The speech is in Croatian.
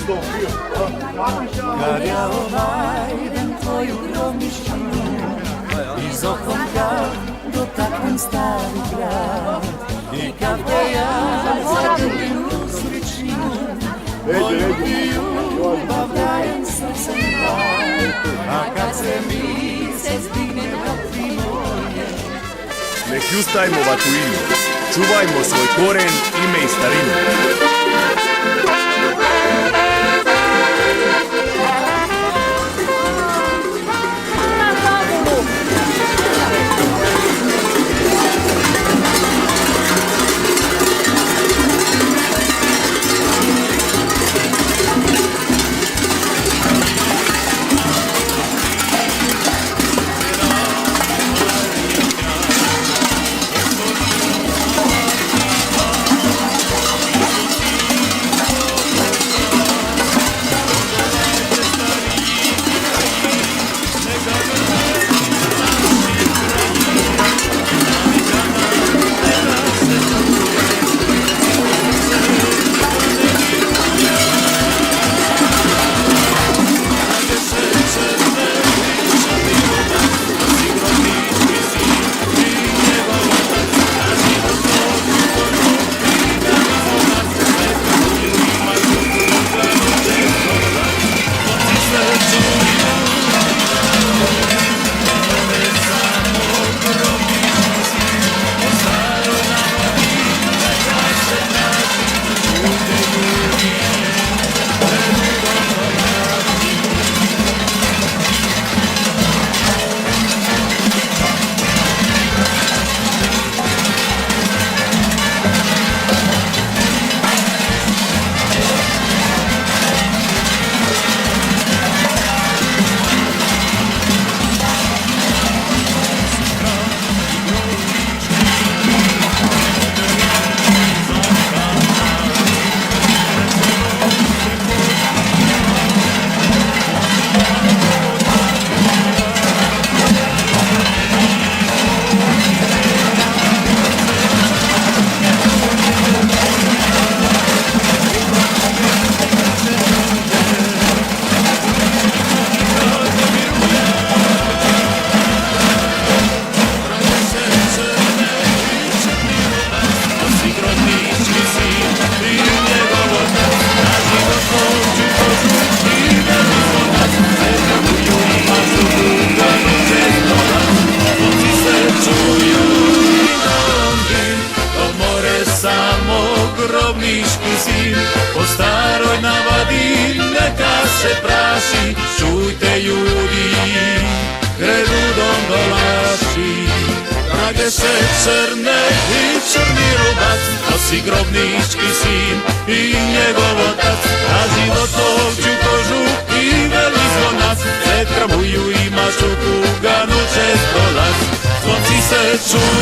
Kad ja obajdem tvoju grobništinu iz okonka dotaknem stari grad i kad te ja zaljubim u sličinu moju ti ljubav dajem srcem daj, a kad se lice zdigne na ti moje. Ne hjustajmo vatuinu, čuvajmo svoj koren, ime i starinu. Grobnički sin po staroj navadi neka se praši, čujte ljudi, greludom dolaši. Drage se crne i crni rubac, nosi grobnički sin i njegov otac, na život ovčju kožu i veli zvonac, pred krmuju ima šuku, ganu često las, zvonci se čuju.